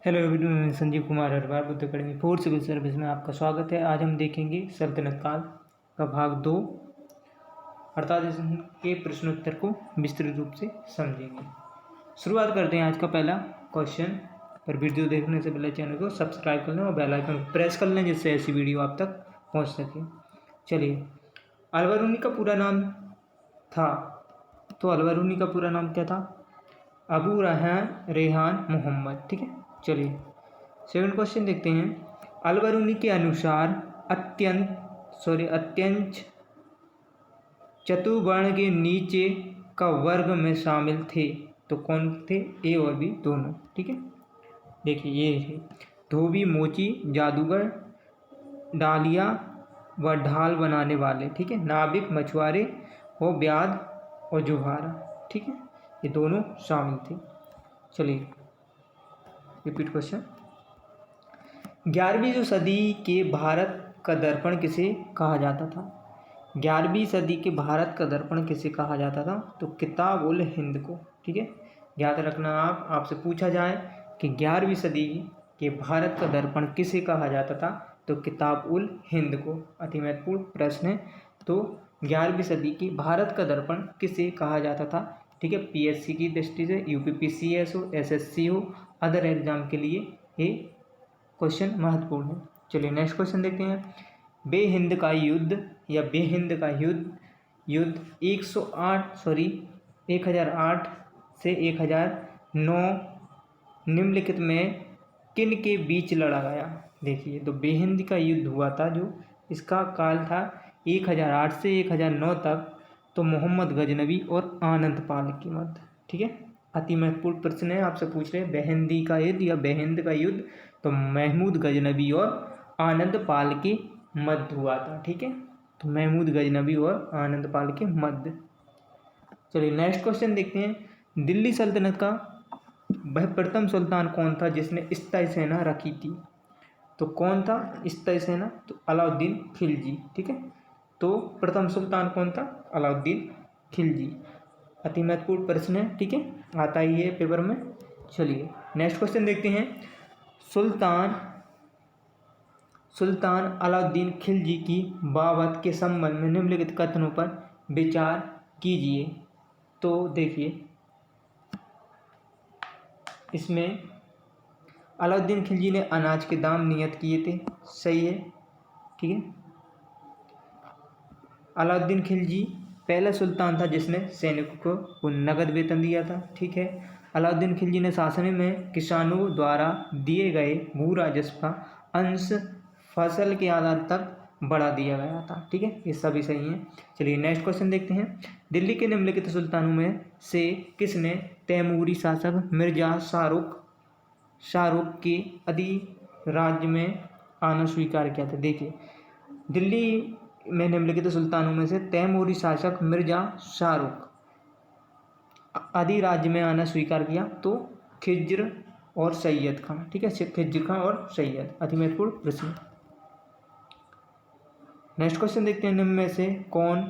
Hello everyone, मैं संजीव कुमार हरवार Buddha academy fourth civil service में आपका स्वागत है। आज हम देखेंगे सल्तनत काल का भाग 2 अर्थात इसके प्रश्नोत्तर को विस्तृत रूप से समझेंगे। शुरुआत करते हैं आज का पहला क्वेश्चन। पर वीडियो देखने से पहले चैनल को सब्सक्राइब कर लें और बेल आइकन प्रेस कर लें जिससे ऐसी वीडियो आप तक पहुँच सके। चलिए, अलबरूनी का पूरा नाम था, तो अलबरूनी का पूरा नाम क्या था? अबू रेहान मोहम्मद। ठीक है, चलिए सेकंड क्वेश्चन देखते हैं। अलबरूनी के अनुसार अत्यंत चतुर्वर्ण के नीचे का वर्ग में शामिल थे, तो कौन थे? ए और बी दोनों। ठीक है, देखिए ये है धोबी, मोची, जादूगर, डालिया व ढाल बनाने वाले। ठीक है, नाविक, मछुआरे और ब्याद और जुहारा। ठीक है, ये दोनों शामिल थे। चलिए रिपीट क्वेश्चन। 11वीं सदी के भारत का दर्पण किसे कहा जाता था? 11वीं सदी के भारत का दर्पण किसे कहा जाता था? तो किताब उल हिंद को। ठीक है, याद रखना, आपसे पूछा जाए कि 11वीं सदी के भारत का दर्पण किसे कहा जाता था, तो किताब उल हिंद को। अति महत्वपूर्ण प्रश्न है। तो 11वीं सदी की भारत का दर्पण किसे कहा जाता था? ठीक है, पीएससी की दृष्टि से, यूपीपीसीएस हो, एसएससी हो, अदर एग्जाम के लिए ये क्वेश्चन महत्वपूर्ण है। चलिए नेक्स्ट क्वेश्चन देखते हैं। बेहिंद का युद्ध या बेहिंद का युद्ध 1008 से 1009 निम्नलिखित में किन के बीच लड़ा गया? देखिए, तो बेहिंद का युद्ध हुआ था, जो इसका काल था 1008 से 1009 तक, तो मोहम्मद गजनवी और आनंद पाल के मध्य। ठीक है, अति महत्वपूर्ण प्रश्न है, आपसे पूछ रहे हैं बेहिंदी का युद्ध या बेहिंद का युद्ध, तो महमूद गजनवी और आनंद पाल के मध्य हुआ था। ठीक है, तो महमूद गजनवी और आनंद पाल के मध्य। चलिए नेक्स्ट क्वेश्चन देखते हैं। दिल्ली सल्तनत का वह प्रथम सुल्तान कौन था जिसने स्थायी सेना रखी थी? तो कौन था स्थायी सेना? तो अलाउद्दीन खिलजी। ठीक है, तो प्रथम सुल्तान कौन था? अलाउद्दीन खिलजी। अति महत्वपूर्ण प्रश्न है। ठीक है, आता ही है पेपर में। चलिए नेक्स्ट क्वेश्चन देखते हैं। सुल्तान अलाउद्दीन खिलजी की बाबत के संबंध में निम्नलिखित कथनों पर विचार कीजिए। तो देखिए, इसमें अलाउद्दीन खिलजी ने अनाज के दाम नियत किए थे, सही है। ठीक है, अलाउद्दीन खिलजी पहला सुल्तान था जिसने सैनिकों को नगद वेतन दिया था। ठीक है, अलाउद्दीन खिलजी ने शासन में किसानों द्वारा दिए गए भू राजस्व का अंश फसल के आधार तक बढ़ा दिया गया था। ठीक है, ये सभी सही हैं। चलिए नेक्स्ट क्वेश्चन देखते हैं। दिल्ली के निम्नलिखित सुल्तानों में से किसने तैमूरी शासक मिर्जा शाहरुख के अधिराज्य में आना स्वीकार किया था? देखिए, दिल्ली में निम्नलिखित सुल्तानों में से तैमूरी शासक मिर्जा शाहरुख अधिराज्य में आना स्वीकार किया, तो खिज्र और सैयद खां। ठीक है, खिज्र खां और सैयद। अति महत्वपूर्ण प्रश्न। नेक्स्ट क्वेश्चन देखते हैं। निम्न में से कौन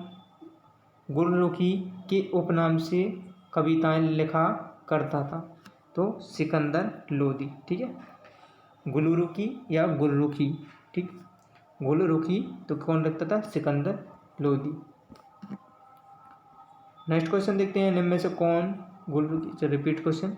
गुलरुखी के उपनाम से कविताएं लिखा करता था? तो सिकंदर लोदी। ठीक है, गुलरुखी या गुलरुखी। ठीक, गुलरुखी तो कौन लिखता था? सिकंदर लोदी। नेक्स्ट क्वेश्चन देखते हैं। निम्न में से कौन गुलरुखी, रिपीट क्वेश्चन।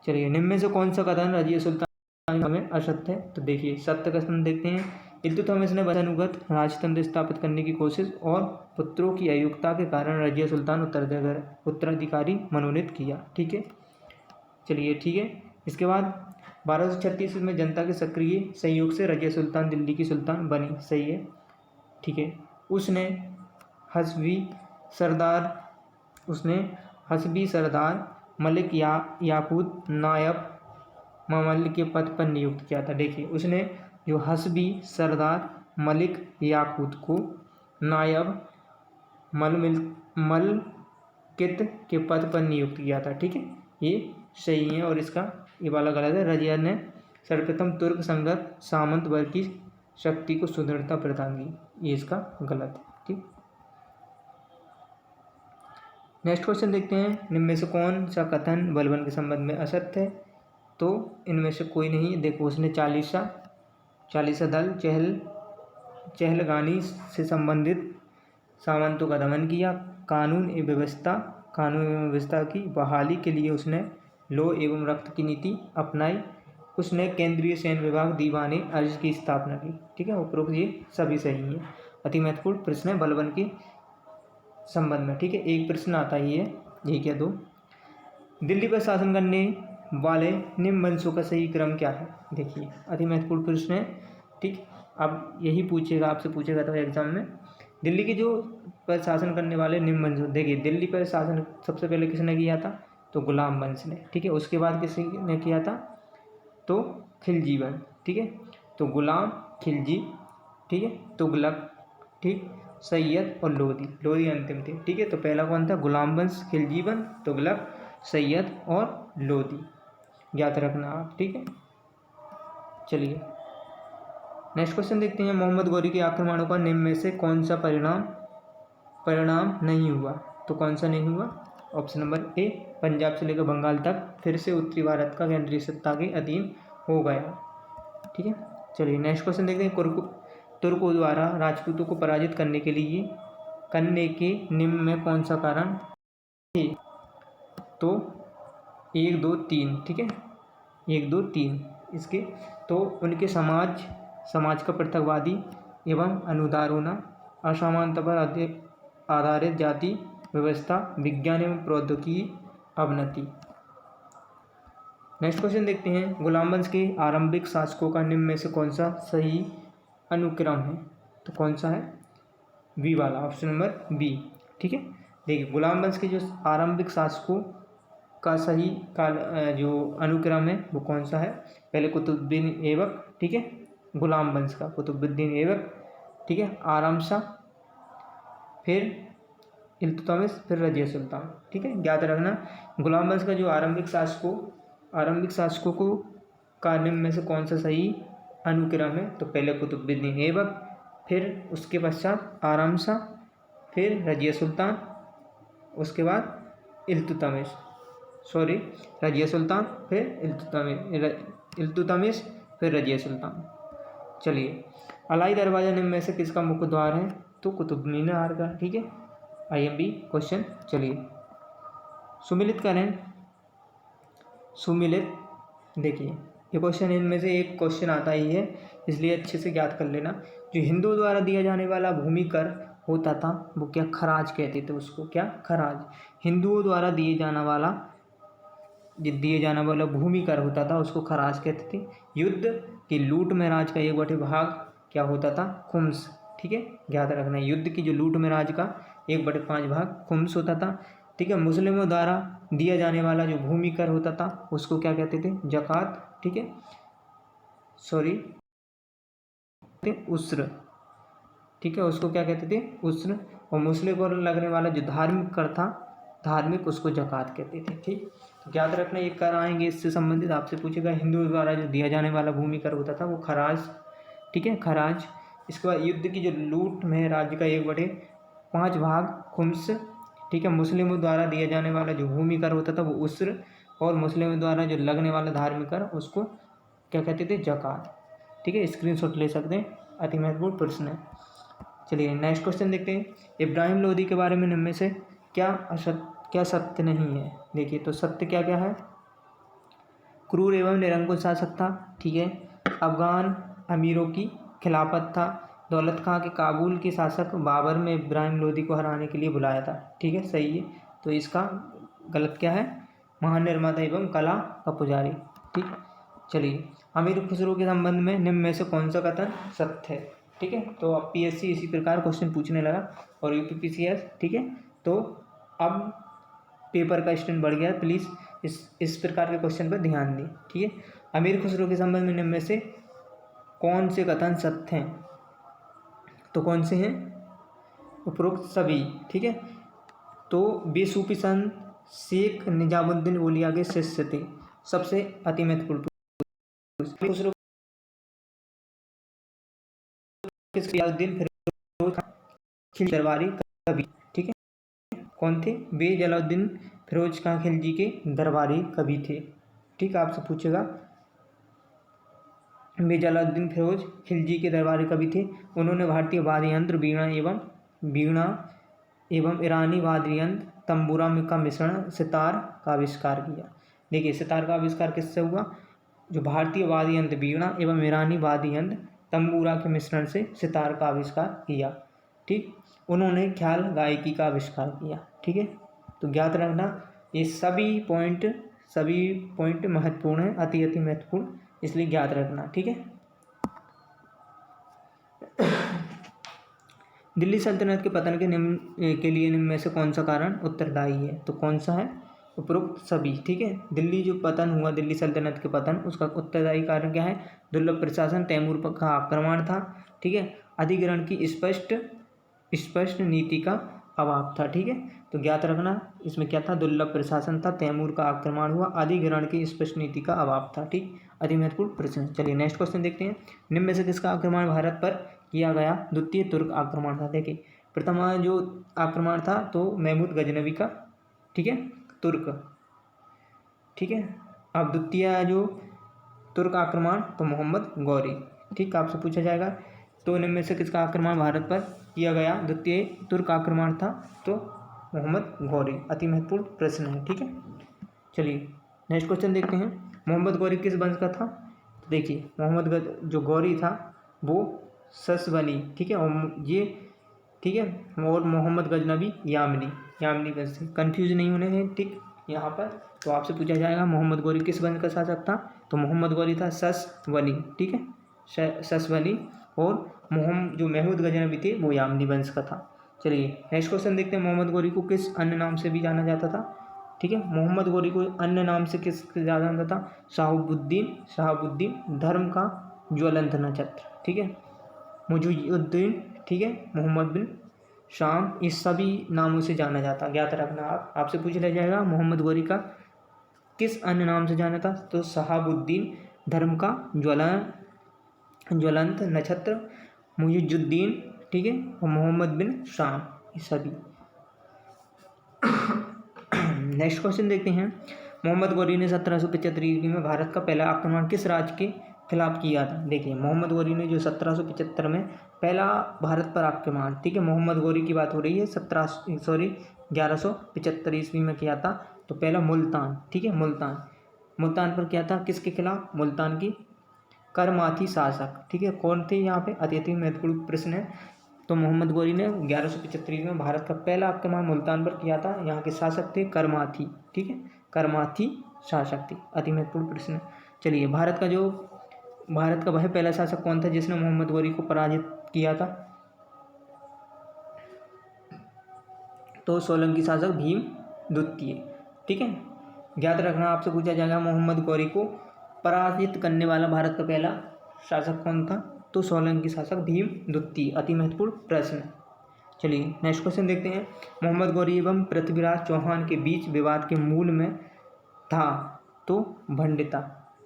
चलिए, निम्न में से कौन सा कथन रजिया सुल्तान में असत्य है? तो देखिए सत्य कथन देखते हैं। इल्तुतमिश ने वंशानुगत राजतंत्र स्थापित करने की कोशिश और पुत्रों की अयोग्यता के कारण रजिया सुल्तान उत्तराधिकारी मनोनीत किया। ठीक है, चलिए ठीक है। इसके बाद 1236 में जनता के सक्रिय सहयोग से रजिया सुल्तान दिल्ली की सुल्तान बनी, सही है। ठीक है, उसने हसबी सरदार मलिक याकूत नायब ममल के पद पर नियुक्त किया था। देखिए, उसने जो हसबी सरदार मलिक याकूत को नायब मलकित के पद पर नियुक्त किया था। ठीक है, ये सही है और इसका ये वाला गलत है। रजिया ने सर्वप्रथम तुर्क संगत सामंत वर्ग की शक्ति को सुदृढ़ता प्रदान की, ये इसका गलत है। ठीक, नेक्स्ट क्वेश्चन देखते हैं। निम्न में से कौन सा कथन बलबन के संबंध में असत्य है? तो इनमें से कोई नहीं। देखो उसने चालीसा दल चहलगानी से संबंधित सामंतों का दमन किया। कानून एवं व्यवस्था की बहाली के लिए उसने लौ एवं रक्त की नीति अपनाई। उसने केंद्रीय सैन्य विभाग दीवाने अर्ज की स्थापना की। ठीक है, उपरोक्त ये सभी सही है। अति महत्वपूर्ण प्रश्न है बलबन के संबंध में। ठीक है, एक प्रश्न आता ही है, ये क्या दो। दिल्ली पर शासन करने वाले निम्न वंशों का सही क्रम क्या है? देखिए अति महत्वपूर्ण प्रश्न है। ठीक, अब यही पूछेगा, आपसे पूछेगा तो एग्जाम में। दिल्ली के जो पर शासन करने वाले निम्न वंश, देखिए दिल्ली पर शासन सबसे पहले किसने किया था? तो गुलाम वंश ने। ठीक है, उसके बाद किसने किया था? तो खिलजी वंश। ठीक है, तो गुलाम, खिलजी, ठीक है, तुगलक, ठीक, सैयद और लोधी अंतिम थे। ठीक है, तो पहला कौन था? गुलाम वंश, खिलजी वंश, तुगलक, सैयद और लोधी, याद रखना आप। ठीक है, चलिए नेक्स्ट क्वेश्चन देखते हैं। मोहम्मद गौरी के आक्रमणों का निम्न में से कौन सा परिणाम नहीं हुआ? तो कौन सा नहीं हुआ? ऑप्शन नंबर ए, पंजाब से लेकर बंगाल तक फिर से उत्तरी भारत का केंद्रीय सत्ता के अधीन हो गया। ठीक है, चलिए नेक्स्ट क्वेश्चन देखते हैं। तुर्कों द्वारा राजपूतों को पराजित करने के निम्न में कौन सा कारण है? तो 1 2 3, ठीक है, 1 2 3 इसके। तो उनके समाज का पृथकवादी एवं अनुदार होना, असमानता पर आधारित जाति व्यवस्था, विज्ञान एवं प्रौद्योगिकी अवनति। नेक्स्ट क्वेश्चन देखते हैं। गुलाम वंश के आरंभिक शासकों का निम्न में से कौन सा सही अनुक्रम है? तो कौन सा है? बी वाला, ऑप्शन नंबर बी। ठीक है, देखिए गुलाम वंश के जो आरंभिक शासकों का सही काल जो अनुक्रम है वो कौन सा है? पहले कुतुबुद्दीन ऐबक, ठीक है, गुलाम वंश का कुतुबुद्दीन ऐबक, ठीक है, आराम शाह, फिर इल्तुतमिश, फिर रजिया सुल्तान। ठीक है, याद रखना गुलाम वंश का जो आरंभिक शासकों को का निम्न में से कौन सा सही अनुक्रम है? तो पहले कुतुबुद्दीन ऐबक, फिर उसके पश्चात आराम शाह, फिर रजिया सुल्तान, उसके बाद रजिया सुल्तान, फिर इल्तुतमिश, फिर रजिया सुल्तान। चलिए, अलाई दरवाज़ा निम्न में से किसका मुख्य द्वार है? तो कुतुब मीनार का। ठीक है, IMP क्वेश्चन। चलिए सुमिलित करें। देखिए ये क्वेश्चन इनमें से एक क्वेश्चन आता ही है, इसलिए अच्छे से याद कर लेना। जो हिंदुओं द्वारा दिया जाने वाला भूमि कर होता था वो क्या? खराज कहते थे उसको। क्या? खराज। हिंदुओं द्वारा दिए जाना वाला भूमि कर होता था उसको खराज कहते थे। युद्ध की लूट में राज का 1/5 भाग क्या होता था? खुम्स। ठीक है, याद रखना युद्ध की जो लूट में राज का 1/5 भाग खुम्स होता था। ठीक है, मुस्लिमों द्वारा दिया जाने वाला जो भूमि कर होता था उसको क्या कहते थे? ज़कात। ठीक है, उस्र। ठीक है, उसको क्या कहते थे? उस्र। और मुस्लिम को लगने वाला जो धार्मिक कर था, उसको ज़कात कहते थे। ठीक, तो याद रखना ये कर आएंगे, इससे संबंधित आपसे पूछेगा। हिंदुओं द्वारा जो दिया जाने वाला भूमि कर होता था वो खराज। ठीक है, खराज। इसके बाद युद्ध की जो लूट में राज्य का 1/5 भाग खुम्स। ठीक है, मुस्लिमों द्वारा दिया जाने वाला जो भूमि कर होता था वो उस्र, और मुस्लिमों द्वारा जो लगने वाला धार्मिक कर उसको क्या कहते थे? ज़कात। ठीक है, स्क्रीनशॉट ले सकते हैं, अति महत्वपूर्ण प्रश्न है। चलिए नेक्स्ट क्वेश्चन देखते हैं। इब्राहिम लोदी के बारे में निम्न में से क्या सत्य नहीं है? देखिए तो सत्य क्या क्या है? क्रूर एवं निरंकुश शासक था। ठीक है, अफगान अमीरों की खिलाफत था। दौलत खां के काबुल के शासक बाबर में इब्राहिम लोदी को हराने के लिए बुलाया था। ठीक है, सही है। तो इसका गलत क्या है? महान निर्माता एवं कला का पुजारी। ठीक, चलिए अमीर खुसरो के संबंध में निम्न में से कौन सा कथन सत्य है? ठीक है, तो अब PSC इसी प्रकार क्वेश्चन पूछने लगा और UPPCS। ठीक है, तो अब पेपर का स्टैंड बढ़ गया, प्लीज़ इस प्रकार के क्वेश्चन पर ध्यान दें। ठीक है, अमीर खुसरो के संबंध में निम्न में से कौन से कथन सत्य हैं? तो कौन से हैं? उपरोक्त सभी। ठीक है, तो बेसूफी संत शेख निजामुद्दीन औलिया के शिष्य थे। सबसे अति महत्वपूर्ण खुसरो जलालुद्दीन फिरोज खान खिलजी दरबारी कवि। ठीक है, कौन थे? जलालुद्दीन फिरोज खान खिलजी के दरबारी कवि थे। ठीक, आपसे पूछेगा। मिर्ज़ा जलालुद्दीन फिरोज खिलजी के दरबारी कवि थे। उन्होंने भारतीय वाद्य यंत्र वीणा एवं ईरानी वाद्य यंत्र तंबूरा का मिश्रण सितार का आविष्कार किया। देखिए, सितार का आविष्कार किससे हुआ? जो भारतीय वाद्य यंत्र वीणा एवं ईरानी वाद्य यंत्र तंबूरा के मिश्रण से सितार का आविष्कार किया। ठीक, उन्होंने ख्याल गायकी का आविष्कार किया। ठीक है, तो ज्ञात रखना ये सभी पॉइंट महत्वपूर्ण है, अति महत्वपूर्ण, इसलिए ज्ञात रखना। ठीक है। दिल्ली सल्तनत के पतन के लिए निम्न में से कौन सा कारण उत्तरदायी है? तो कौन सा है? उपरोक्त सभी। ठीक है, दिल्ली जो पतन हुआ, दिल्ली सल्तनत के पतन, उसका उत्तरदायी कारण क्या है? दुर्लभ प्रशासन, तैमूर का आक्रमण था। ठीक है, अधिग्रहण की स्पष्ट नीति का अभाव था। ठीक है, तो ज्ञात रखना इसमें क्या था? दुर्लभ प्रशासन था, तैमूर का आक्रमण हुआ, अधिग्रहण की स्पष्ट नीति का अभाव था। ठीक, अति महत्वपूर्ण प्रश्न। चलिए नेक्स्ट क्वेश्चन देखते हैं। निम्न में से किसका आक्रमण भारत पर किया गया? द्वितीय तुर्क आक्रमण था। देखिए, प्रथम जो आक्रमण था तो महमूद गजनवी का, ठीक है, तुर्क। ठीक है, अब द्वितीय जो तुर्क आक्रमण तो मोहम्मद गौरी। ठीक, आपसे पूछा जाएगा तो निम्न में से किसका आक्रमण भारत पर किया गया? द्वितीय तुर्क आक्रमण था तो मोहम्मद गौरी। अति महत्वपूर्ण प्रश्न है। ठीक है, चलिए नेक्स्ट क्वेश्चन देखते हैं। मोहम्मद गौरी किस वंश का था? देखिए, जो गौरी था वो ससवली, ठीक है, और ये, ठीक है, और मोहम्मद गजनवी यामनी वंश से, कन्फ्यूज नहीं होने हैं। ठीक, यहाँ पर तो आपसे पूछा जाएगा मोहम्मद गौरी किस वंश का शासक था? तो मोहम्मद गौरी था ससवली। ठीक है, ससवली, और जो महमूद गजनवी थे वो यामनी वंश का था। चलिए नेक्स्ट क्वेश्चन देखते हैं। मोहम्मद गौरी को किस अन्य नाम से भी जाना जाता था? ठीक है, मोहम्मद गौरी को अन्य नाम से किस जाना जाता था? शहाबुद्दीन, धर्म का ज्वलंत नक्षत्र। ठीक है, मुजुद्दीन, ठीक है, मोहम्मद बिन शाम, इस सभी नामों से जाना जाता। ज्ञात रखना आपसे पूछ लिया जाएगा मोहम्मद गौरी का किस अन्य नाम से जाना था? तो शहाबुद्दीन, धर्म का ज्वलंत नक्षत्र, मुजुद्दीन, ठीक है, और मोहम्मद बिन शाम, ये सभी। नेक्स्ट क्वेश्चन देखते हैं। मोहम्मद गौरी ने 1775 ईस्वी में भारत का पहला आक्रमण किस राज्य के खिलाफ किया था? देखिए, मोहम्मद गौरी ने जो 1775 में पहला भारत पर आक्रमण, ठीक है, मोहम्मद गौरी की बात हो रही है, 1175 ईस्वी में किया था। तो पहला मुल्तान, ठीक है, मुल्तान पर किया था। किसके खिलाफ? मुल्तान की करमाथी शासक। ठीक है, कौन थे यहाँ पे? अति महत्वपूर्ण प्रश्न है। तो मोहम्मद गौरी ने 1175 में भारत का पहला आक्रमण मुल्तान पर किया था। यहाँ के शासक थे करमाथी। ठीक है, करमाथी शासक थे। अति महत्वपूर्ण प्रश्न। चलिए, भारत का वह पहला शासक कौन था जिसने मोहम्मद गौरी को पराजित किया था? तो सोलंकी शासक भीम द्वितीय। ठीक है, ज्ञात रखना आपसे पूछा जाएगा मोहम्मद गौरी को पराजित करने वाला भारत का पहला शासक कौन था? तो सोलंकी शासक भीम द्वितीय। अति महत्वपूर्ण प्रश्न। चलिए नेक्स्ट क्वेश्चन देखते हैं। मोहम्मद गौरी एवं पृथ्वीराज चौहान के बीच विवाद के मूल में था तो भंडिता।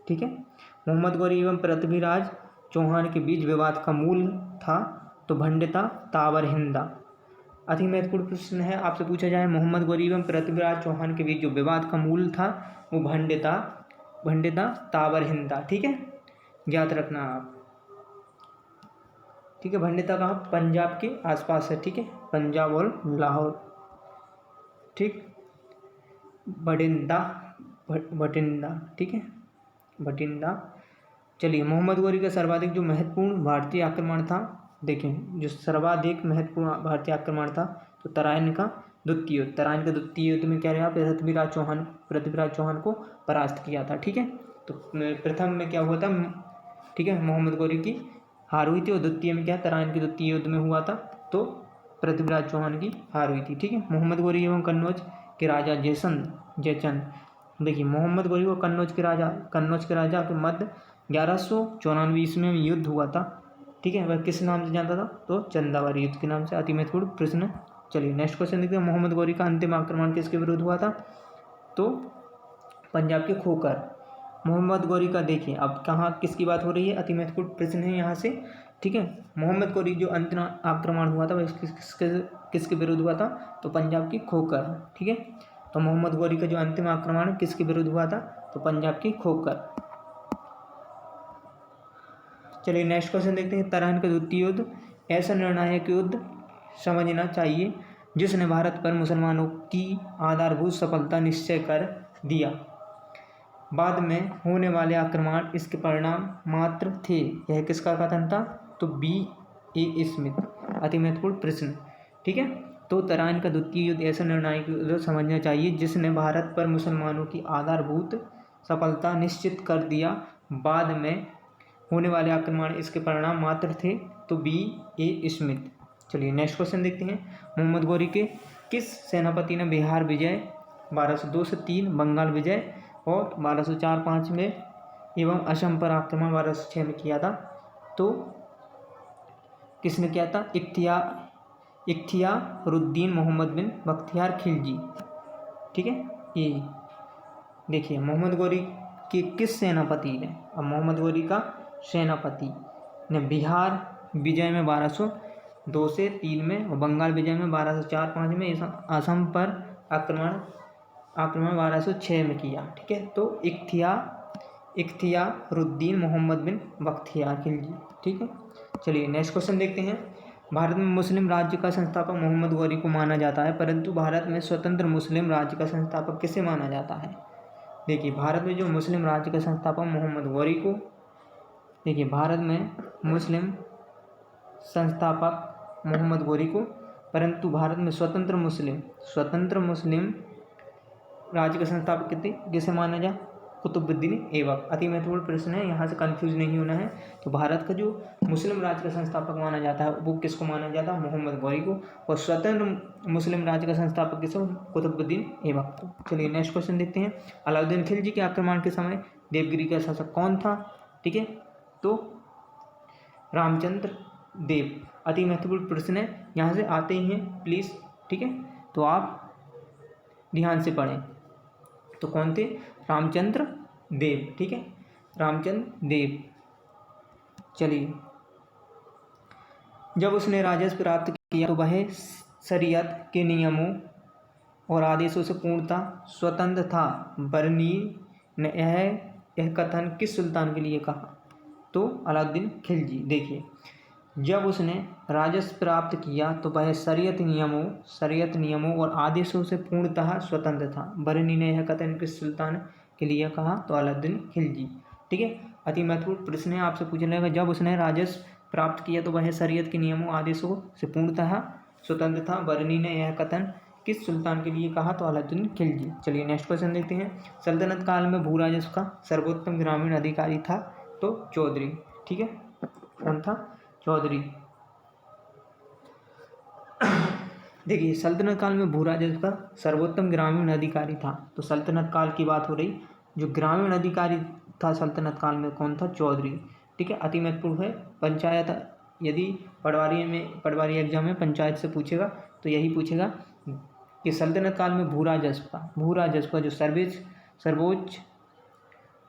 ठीक है, मोहम्मद गौरी एवं पृथ्वीराज चौहान के बीच विवाद का मूल था तो भंडिता तावरहिंदा। अति महत्वपूर्ण प्रश्न है, आपसे पूछा जाए मोहम्मद गौरी एवं पृथ्वीराज चौहान के बीच जो विवाद का मूल था वो भंडिता तावरहिंदा। ठीक है, ज्ञात रखना आप। ठीक है, भंडिता कहाँ? पंजाब के आसपास है। ठीक है, पंजाब और लाहौर। ठीक, भटिंडा, ठीक है, भटिंडा। चलिए, मोहम्मद गौरी का सर्वाधिक जो महत्वपूर्ण भारतीय आक्रमण था, देखें जो सर्वाधिक महत्वपूर्ण भारतीय आक्रमण था तो तराइन का द्वितीय युद्ध में क्या रहा? पृथ्वीराज चौहान को परास्त किया था। ठीक है, तो प्रथम में क्या हुआ था? ठीक है, मोहम्मद गौरी की हार हुई थी, और द्वितीय में क्या? तराइन के द्वितीय युद्ध में हुआ था तो पृथ्वीराज चौहान की हार हुई थी। ठीक है, मोहम्मद गौरी एवं कन्नौज के राजा जयचंद। देखिए, मोहम्मद गौरी को कन्नौज के राजा के मध्य 1194 ईस्वी में युद्ध हुआ था। ठीक है, वह किस नाम से जानता था? तो चंदावरी युद्ध के नाम से। अति महत्वपूर्ण प्रश्न। चलिए नेक्स्ट क्वेश्चन देखते हैं। मोहम्मद गौरी का अंतिम आक्रमण किसके विरुद्ध हुआ था? तो पंजाब के खोकर। मोहम्मद गौरी का देखिए अब कहाँ किसकी बात हो रही है? अति महत्वपूर्ण प्रश्न है यहाँ से। ठीक है, मोहम्मद गौरी जो अंतिम आक्रमण हुआ था वह किसके विरुद्ध हुआ था? तो पंजाब की खोकर। ठीक है, तो मोहम्मद गौरी का जो अंतिम आक्रमण किसके विरुद्ध हुआ था? तो पंजाब की खोखर। चलिए नेक्स्ट क्वेश्चन देखते हैं। तराइन का द्वितीय युद्ध ऐसा निर्णायक युद्ध समझना चाहिए जिसने भारत पर मुसलमानों की आधारभूत सफलता निश्चय कर दिया, बाद में होने वाले आक्रमण इसके परिणाम मात्र थे। यह किसका कथन था? तो B.A. स्मिथ। अति महत्वपूर्ण प्रश्न, ठीक है। तो तराइन का द्वितीय युद्ध ऐसा निर्णायक युद्ध समझना चाहिए जिसने भारत पर मुसलमानों की आधारभूत सफलता निश्चित कर दिया, बाद में होने वाले आक्रमण इसके परिणाम मात्र थे। तो B.A. स्मिथ। चलिए नेक्स्ट क्वेश्चन देखते हैं। मोहम्मद गौरी के किस सेनापति ने बिहार विजय 1202 से 3, बंगाल विजय और 1204-5 में एवं असम पर आक्रमण 1206 में किया था? तो किसने किया था? इख्तियारुद्दीन मोहम्मद बिन बख्तियार खिलजी, ठीक है। ये देखिए मोहम्मद गौरी के किस सेनापति ने, अब मोहम्मद गौरी का सेनापति ने बिहार विजय में 1202 से 3 में और बंगाल विजय में 1204-5 में असम पर आक्रमण 1206 में किया, ठीक है। तो इख्तियारुद्दीन मोहम्मद बिन बख्तियार खिलजी, ठीक है। चलिए नेक्स्ट क्वेश्चन देखते हैं। भारत में मुस्लिम राज्य का संस्थापक मोहम्मद गौरी को माना जाता है, परंतु भारत में स्वतंत्र मुस्लिम राज्य का संस्थापक किसे माना जाता है? देखिए भारत में जो मुस्लिम राज्य का संस्थापक मोहम्मद गौरी को, देखिए भारत में मुस्लिम संस्थापक मोहम्मद गौरी को, परंतु भारत में स्वतंत्र मुस्लिम राज्य का संस्थापक किसे माना जा? कुतुबुद्दीन ऐबक। अति महत्वपूर्ण प्रश्न है, यहाँ से कंफ्यूज नहीं होना है। तो भारत का जो मुस्लिम राज्य का संस्थापक माना जाता है वो किसको माना जाता है? मोहम्मद गौरी को। और स्वतंत्र मुस्लिम राज्य का संस्थापक किसको? कुतुबुद्दीन ऐबक को। चलिए नेक्स्ट क्वेश्चन देखते हैं। अलाउद्दीन खिलजी के आक्रमण के समय देवगिरी का शासक कौन था? ठीक है, तो रामचंद्र देव। अति महत्वपूर्ण प्रश्न है, यहाँ से आते ही हैं प्लीज़, ठीक है। तो आप ध्यान से पढ़ें। तो कौन थे? रामचंद्र देव, ठीक है, रामचंद्र देव। चलिए, जब उसने राजस्व प्राप्त किया तो वह शरीयत के नियमों और आदेशों से पूर्णतः स्वतंत्र था। बरनी ने यह कथन किस सुल्तान के लिए कहा? तो अलाउद्दीन खिलजी। देखिए, जब उसने राजस्व प्राप्त किया तो वह शरीयत नियमों और आदेशों से पूर्णतः स्वतंत्र था। बरनी ने यह कथन किस सुल्तान के लिए कहा? तो अलाउद्दीन खिलजी, ठीक है। अति महत्वपूर्ण प्रश्न है, आपसे पूछा जाएगा। जब उसने राजस्व प्राप्त किया तो वह शरीयत के नियमों आदेशों से पूर्णतः स्वतंत्र था। बरनी ने यह कथन किस सुल्तान के लिए कहा? तो अलाउद्दीन खिलजी। चलिए नेक्स्ट क्वेश्चन देखते हैं। सल्तनत काल में भू राजस्व का सर्वोत्तम ग्रामीण अधिकारी था? तो चौधरी, ठीक है। कौन था? चौधरी। देखिए, सल्तनत काल में भू राजस्व का सर्वोत्तम ग्रामीण अधिकारी था। तो सल्तनत काल की बात हो रही, जो ग्रामीण अधिकारी था सल्तनत काल में कौन था? चौधरी, ठीक है। अति महत्वपूर्ण है। पंचायत, यदि पटवारी एग्जाम में पंचायत से पूछेगा तो यही पूछेगा कि सल्तनत काल में भू राजस्व का जो सर्वोच्च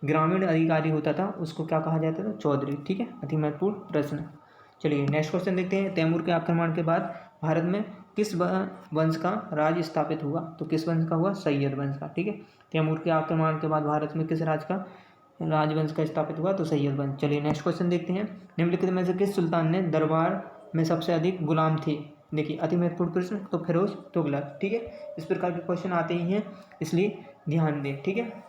ग्रामीण अधिकारी होता था उसको क्या कहा जाता था? चौधरी, ठीक है। अति महत्वपूर्ण प्रश्न। चलिए नेक्स्ट क्वेश्चन देखते हैं। तैमूर के आक्रमण के बाद भारत में किस वंश का राज स्थापित हुआ? तो किस वंश का हुआ? सैयद वंश का, ठीक है। तैमूर के आक्रमण के बाद भारत में किस राजवंश का स्थापित हुआ? तो सैयद वंश। चलिए नेक्स्ट क्वेश्चन देखते हैं। निम्नलिखित में से किस सुल्तान ने दरबार में सबसे अधिक गुलाम थे? देखिए, अति महत्वपूर्ण प्रश्न। तो फिरोज तुगलक, ठीक है। इस प्रकार के क्वेश्चन आते ही हैं, इसलिए ध्यान दें, ठीक है।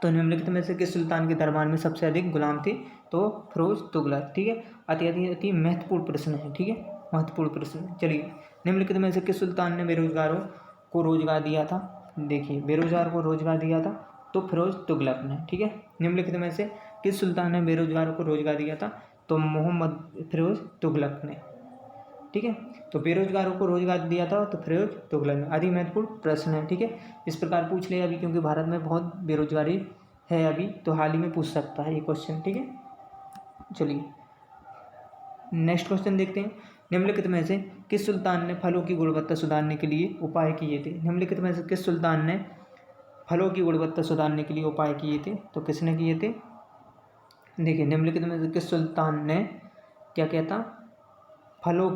तो निम्नलिखित में से किस सुल्तान के दरबार में सबसे अधिक गुलाम थे? तो फिरोज तुगलक, ठीक है। अति महत्वपूर्ण प्रश्न है, ठीक है, महत्वपूर्ण प्रश्न। चलिए, निम्नलिखित में से किस सुल्तान ने बेरोजगारों को रोजगार दिया था? देखिए, बेरोजगार को रोजगार दिया था तो फिरोज तुगलक ने, ठीक है। निम्नलिखित में से किस सुल्तान ने बेरोजगारों को रोजगार दिया था? तो फिरोज तुगलक ने, ठीक है। तो बेरोजगारों को रोजगार दिया था तो फिरोज तुगलक ने। अति महत्वपूर्ण प्रश्न है, ठीक है। इस प्रकार पूछ ले अभी, क्योंकि भारत में बहुत बेरोजगारी है अभी, तो हाल ही में पूछ सकता है ये क्वेश्चन, ठीक है। चलिए नेक्स्ट क्वेश्चन देखते हैं। निम्नलिखित में से किस सुल्तान ने फलों की गुणवत्ता सुधारने के लिए उपाय किए थे? निम्नलिखित में से किस सुल्तान ने फलों की गुणवत्ता सुधारने के लिए उपाय किए थे? तो किसने किए थे? देखिए, निम्नलिखित में से किस सुल्तान ने क्या किया था? फलों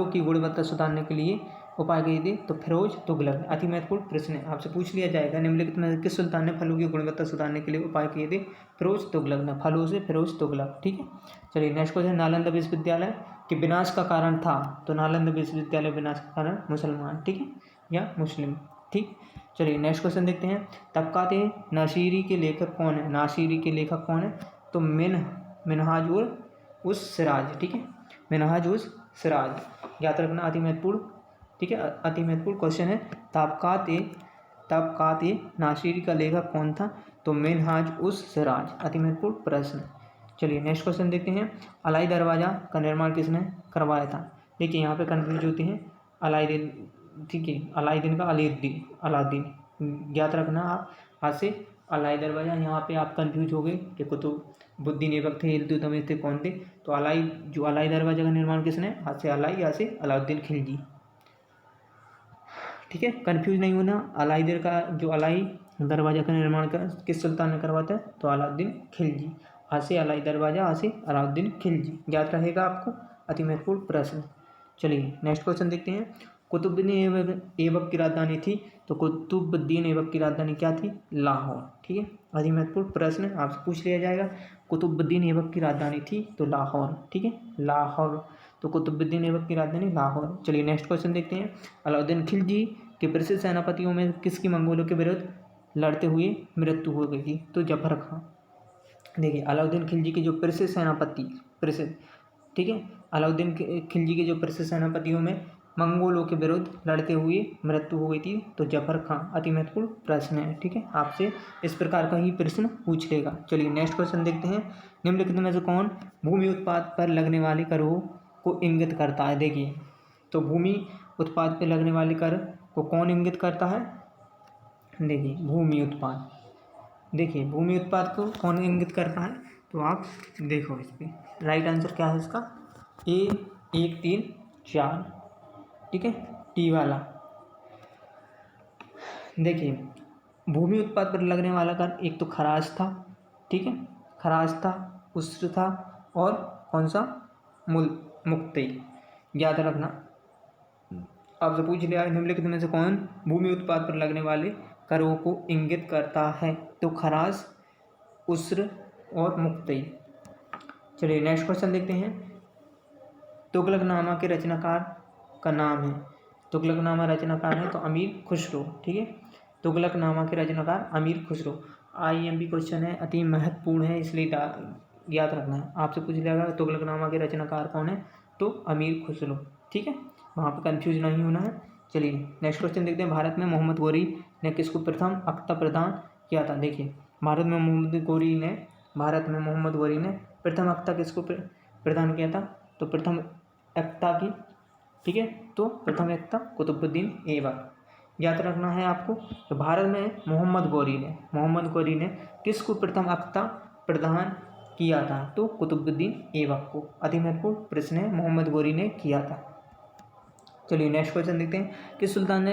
की गुणवत्ता सुधारने के लिए उपाय किए थे? तो फिरोज तुगलक ने। अति महत्वपूर्ण प्रश्न है, आपसे पूछ लिया जाएगा, निम्नलिखित में किस सुल्तान ने फलों की गुणवत्ता सुधारने के लिए उपाय किए थे? फिरोज तुगलक ने, फलों से फिरोज तुगलक। ठीक है, चलिए नेक्स्ट क्वेश्चन, नालंदा विश्वविद्यालय के विनाश का कारण था? तो नालंदा विश्वविद्यालय विनाश का कारण मुसलमान, ठीक है, या मुस्लिम। ठीक, चलिए नेक्स्ट क्वेश्चन देखते हैं, तबकात नासिरी के लेखक कौन है? नासिरी के लेखक कौन है? तो मिनहाज उस सिराज, ठीक है, मिनहाज उस सिराज, याद रखना, अति महत्वपूर्ण। ठीक है, अति महत्वपूर्ण क्वेश्चन है, तबकात नासिरी का लेखक कौन था? तो मिनहाज उस सिराज, अति महत्वपूर्ण प्रश्न। चलिए नेक्स्ट क्वेश्चन देखते हैं, अलाई दरवाज़ा का निर्माण किसने करवाया था? देखिए यहाँ पे कन्फ्यूज होते हैं, अलाउद्दीन, ठीक है, अलाउद्दीन का अलाउद्दीन, याद रखना आप हाथ से। अलाई दरवाज़ा, यहाँ पे आप कंफ्यूज हो गए कि कुतुबुद्दीन ऐबक थे, इल्तुतमिश थे, कौन थे? तो अलाई दरवाज़ा का निर्माण किसने? हाथ से अलाई, यहाँ से अलाउद्दीन खिलजी। ठीक है, कंफ्यूज नहीं होना। अलाई दरवाज़ा का निर्माण किस सुल्तान ने करवाया था? तो अलाउद्दीन खिलजी। हाथ से अलाई दरवाज़ा, हाथ से अलाउद्दीन खिलजी, याद रहेगा आपको, अति महत्वपूर्ण प्रश्न। चलिए नेक्स्ट क्वेश्चन देखते हैं, कुतुबुद्दीन ऐबक की राजधानी थी? तो कुतुबुद्दीन ऐबक की राजधानी क्या थी? लाहौर। ठीक है, अति महत्वपूर्ण प्रश्न आपसे पूछ लिया जाएगा, कुतुबुद्दीन ऐबक की राजधानी थी? तो लाहौर। ठीक है, लाहौर, तो कुतुबुद्दीन ऐबक की राजधानी लाहौर। चलिए नेक्स्ट क्वेश्चन देखते हैं, अलाउद्दीन खिलजी के प्रसिद्ध सेनापतियों में किसकी मंगोलों के विरुद्ध लड़ते हुए मृत्यु हो गई थी? तो जफर खां। देखिए अलाउद्दीन खिलजी के जो प्रसिद्ध सेनापति, ठीक है, अलाउद्दीन खिलजी के जो प्रसिद्ध सेनापतियों में मंगोलों के विरुद्ध लड़ते हुए मृत्यु हो गई थी? तो जफर खां, अति महत्वपूर्ण प्रश्न है। ठीक है, आपसे इस प्रकार का ही प्रश्न पूछ लेगा। चलिए नेक्स्ट क्वेश्चन देखते हैं, निम्नलिखित में से कौन भूमि उत्पाद पर लगने वाले करों को इंगित करता है? देखिए, तो भूमि उत्पाद पर लगने वाले कर को कौन इंगित करता है? देखिए भूमि उत्पाद, देखिए भूमि उत्पाद को कौन इंगित करता है? तो आप देखो इस पर राइट आंसर क्या है इसका? A 1 3 4, ठीक है, टी वाला। देखिए भूमि उत्पाद पर लगने वाला कर एक तो खराज था, ठीक है, खराज था, उस्र था, और कौन सा? मुक्ति, याद रखना। आपसे पूछ लिया निम्नलिखित में से कौन भूमि उत्पाद पर लगने वाले करों को इंगित करता है? तो खराज, उस्र और मुक्ति। चलिए नेक्स्ट क्वेश्चन देखते हैं, तुगलकनामा के रचनाकार का नाम है? तुगलकनामा रचनाकार है तो अमीर खुसरो। ठीक है, तुगलकनामा के रचनाकार अमीर खुसरो। IMP क्वेश्चन है, अति महत्वपूर्ण है, इसलिए याद रखना है। आपसे पूछ लिया तुगलकनामा के रचनाकार कौन है? तो अमीर खुसरो। ठीक है, वहाँ पर कंफ्यूज नहीं होना है। चलिए नेक्स्ट क्वेश्चन देखते हैं, भारत में मोहम्मद गौरी ने किसको प्रथम अख्ता प्रदान किया था? देखिए भारत में मोहम्मद गौरी ने प्रथम अख्ता किसको प्रदान किया था? तो प्रथम अख्ता की, ठीक है, तो प्रथम अख्ता कुतुबुद्दीन ऐबक, याद रखना है आपको। तो भारत में मोहम्मद गौरी ने किसको प्रथम अख्ता प्रदान किया था? तो कुतुबुद्दीन ऐबक को। अति महत्वपूर्ण प्रश्न है, मोहम्मद गौरी ने किया था। चलिए नेक्स्ट क्वेश्चन देखते हैं, किस सुल्तान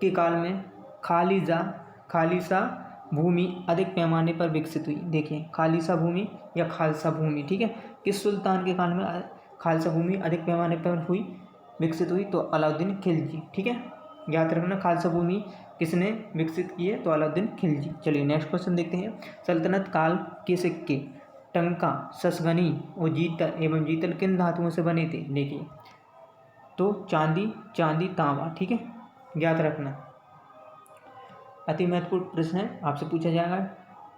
के काल में खालिसा भूमि अधिक पैमाने पर विकसित हुई? देखिए खालिसा भूमि या खालसा भूमि, ठीक है, किस सुल्तान के काल में खालसा भूमि अधिक पैमाने पर विकसित हुई? तो अलाउद्दीन खिलजी। ठीक है, याद रखना, खालसा भूमि किसने विकसित की है? तो अलाउद्दीन खिलजी। चलिए नेक्स्ट क्वेश्चन देखते हैं, सल्तनत काल के सिक्के टंका, ससगनी और जीतल किन धातुओं से बने थे? देखिए तो चांदी तांबा, ठीक है, याद रखना, अति महत्वपूर्ण प्रश्न है, आपसे पूछा जाएगा।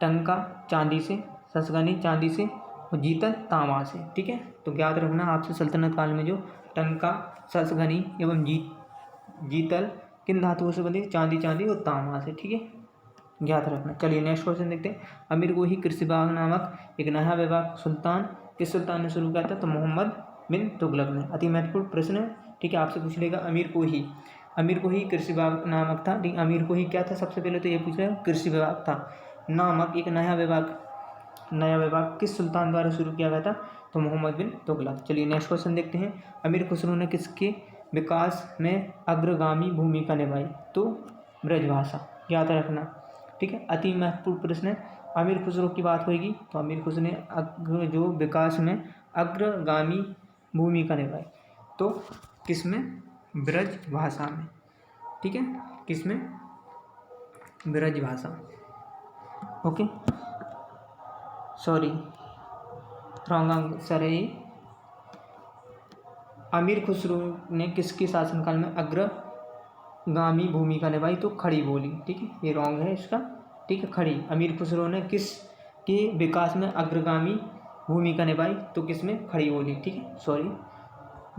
टंका चांदी से, ससगनी चांदी से और जीतल तांबा से। ठीक है, तो याद रखना आपसे सल्तनत काल में जो टंका, ससगनी एवं जीतल किन धातुओं से बने? चांदी और तांबा से। ठीक है, याद रखना। चलिए नेक्स्ट क्वेश्चन देखते हैं, अमीर को ही कृषि विभाग नामक एक नया विभाग किस सुल्तान ने शुरू किया था? तो मोहम्मद बिन तुगलक ने। अति महत्वपूर्ण प्रश्न है, ठीक है, आपसे पूछ लेगा अमीर को ही कृषि विभाग नामक था। ठीक, अमीर को ही क्या था? सबसे पहले तो ये पूछ रहे कृषि विभाग था नामक एक नया विभाग किस सुल्तान द्वारा शुरू किया गया था? तो मोहम्मद बिन तुगलक। चलिए नेक्स्ट क्वेश्चन देखते हैं, अमीर खुसरो ने किसके विकास में अग्रगामी भूमिका निभाई? तो ब्रजभाषा, याद रखना। ठीक है, अति महत्वपूर्ण प्रश्न है। अमीर खुसरो की बात होगी तो अमीर खुसरो ने जो विकास में अग्रगामी भूमिका निभाई, तो किसमें? ब्रज भाषा में, ठीक है, किसमें, ब्रज भाषा। ओके, सॉरी रॉन्ग आंसर है ये। अमीर खुसरो ने किसके शासनकाल में अग्रगामी भूमिका निभाई, तो खड़ी बोली, ठीक है, ये रॉन्ग है इसका, ठीक है, खड़ी। अमीर खुसरो ने किस के विकास में अग्रगामी भूमिका निभाई, तो किसमें, खड़ी बोली, ठीक है, सॉरी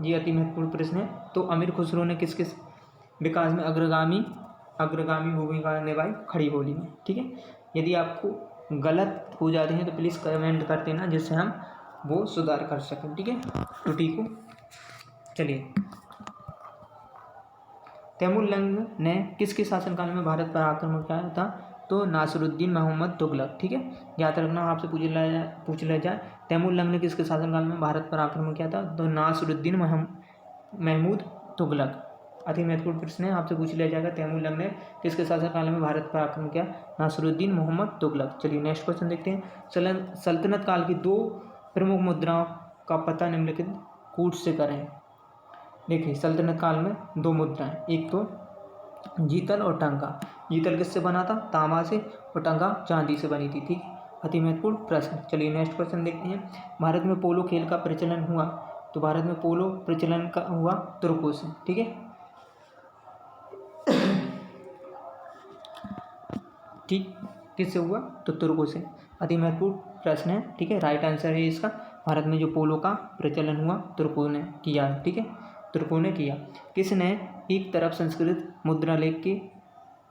ये अति महत्वपूर्ण प्रश्न है। तो अमीर खुसरो ने किस किस विकास में अग्रगामी भूमिका निभाई, खड़ी बोली में, ठीक है। यदि आपको गलत हो जाते हैं तो प्लीज़ कमेंट कर देना, जिससे हम वो सुधार कर सकें, ठीक है, त्रुटि को। चलिए, तैमूरलंग ने किसके शासनकाल में भारत पर आक्रमण किया था, तो नासिरुद्दीन मोहम्मद तुगलक, ठीक है, याद रखना, आपसे पूछ लिया जाए तैमूरलंग ने किसके शासनकाल में भारत पर आक्रमण किया था, तो नासिरुद्दीन महमूद तुगलक। अति महत्वपूर्ण प्रश्न है, आपसे पूछ लिया जाएगा तैमूरलंग ने किसके शासनकाल में भारत पर आक्रमण किया, नासिरुद्दीन मोहम्मद तुगलक। चलिए नेक्स्ट क्वेश्चन देखते हैं। सल्तनत काल की 2 प्रमुख मुद्राओं का पता निम्नलिखित कूट से करें। देखिए, सल्तनत काल में 2 मुद्राएं, एक तो जीतल और टंका। जीतल किससे बना था, तांबा से, और टंका चांदी से बनी थी, ठीक, अति महत्वपूर्ण प्रश्न। चलिए नेक्स्ट क्वेश्चन देखते हैं। भारत में पोलो खेल का प्रचलन हुआ, तो भारत में पोलो प्रचलन का हुआ तुर्कों से, ठीक है, ठीक, किससे हुआ, तो तुर्कों से, अति महत्वपूर्ण प्रश्न है, ठीक है, राइट आंसर है इसका। भारत में जो पोलो का प्रचलन हुआ तुर्कों ने किया, ठीक है, तुर्कों ने किया। किसने एक तरफ संस्कृत मुद्रा लेख के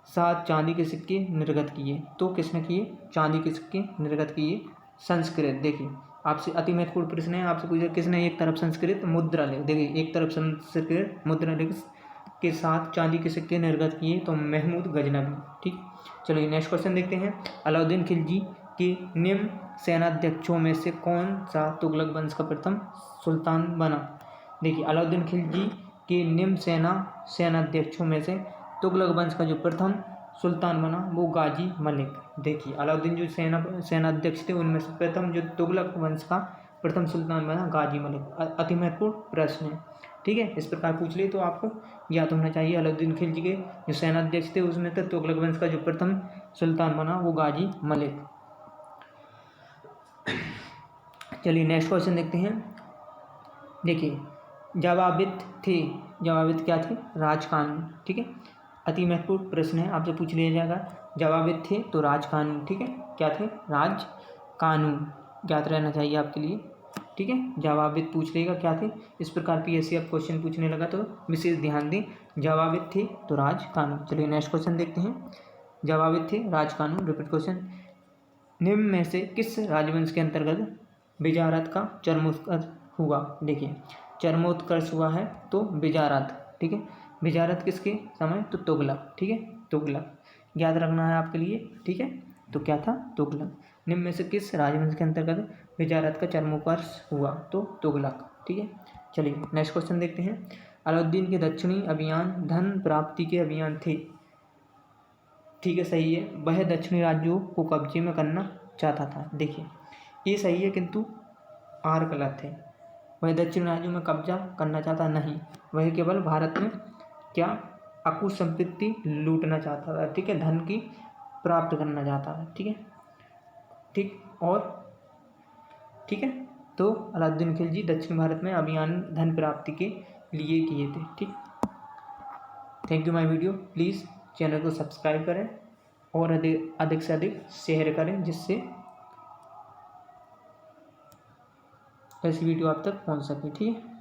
साथ चांदी के सिक्के निर्गत किए, तो किसने किए, चांदी के सिक्के निर्गत किए, संस्कृत। देखिए, आपसे अति महत्वपूर्ण प्रश्न है, आपसे पूछा किसने एक तरफ संस्कृत मुद्रा लेख, देखिए एक तरफ संस्कृत मुद्रा लेख के साथ चांदी के सिक्के निर्गत किए, तो महमूद गजनवी, ठीक। चलिए नेक्स्ट क्वेश्चन देखते हैं। अलाउद्दीन खिलजी के निम्न सेनाध्यक्षों में से कौन सा तुगलक वंश का प्रथम सुल्तान बना। देखिए, अलाउद्दीन खिलजी के निम्न सेनाध्यक्षों में से तुगलक वंश का जो प्रथम सुल्तान बना वो गाजी मलिक। देखिए, अलाउद्दीन जो सेनाध्यक्ष थे उनमें से प्रथम जो तुगलक वंश का प्रथम सुल्तान बना गाजी मलिक। अति महत्वपूर्ण प्रश्न है, ठीक है, इस प्रकार पूछ लिए तो आपको याद होना चाहिए। अलाउद्दीन खिलजी के जो सेनाध्यक्ष थे उसमें से तुगलक वंश का जो प्रथम सुल्तान बना वो गाजी मलिक। चलिए नेक्स्ट क्वेश्चन देखते हैं। देखिए, जवाबित क्या थे, राजकानून, ठीक है, अति महत्वपूर्ण प्रश्न है, आपसे पूछ लिया जाएगा। जवाबित थे तो राजकानून, ठीक है, क्या थे, राज कानून, याद रहना चाहिए आपके लिए, ठीक है, जवाबित पूछ लेगा क्या थे। इस प्रकार पीएससी अब क्वेश्चन पूछने लगा तो विशेष ध्यान दें, जवाबित थे तो राज कानून। चलिए नेक्स्ट क्वेश्चन देखते हैं। जवाबित थे राज कानून, रिपीट क्वेश्चन। निम्न में से किस राजवंश के अंतर्गत विजारत का चरमोत्कर्ष हुआ। देखिए, चरमोत्कर्ष हुआ है तो विजारत, ठीक है, विजारत किसके समय, तो तुगलक, ठीक है, तुगलक, याद रखना है आपके लिए, ठीक है, तो क्या था, तुगलक। निम्न में से किस राजवंश के अंतर्गत विजारत का चरमोत्कर्ष हुआ, तो तुगलक, ठीक है। चलिए नेक्स्ट क्वेश्चन देखते हैं। अलाउद्दीन के दक्षिणी अभियान धन प्राप्ति के अभियान थे, ठीक है, सही है, वह दक्षिणी राज्यों को कब्जे में करना चाहता था। देखिए, ये सही है किंतु आर गलत है। वह दक्षिण राज्यों में कब्जा करना चाहता नहीं, वह केवल भारत में क्या अकुश संपत्ति लूटना चाहता था, ठीक है, धन की प्राप्त करना चाहता था, ठीक है, ठीक, और ठीक है, तो अलाउद्दीन खिलजी दक्षिण भारत में अभियान धन प्राप्ति के लिए किए थे, ठीक। Thank you my video, please channel को सब्सक्राइब करें और अधिक से अधिक शेयर करें, जिससे ऐसी वीडियो आप तक पहुंच सके, ठीक है।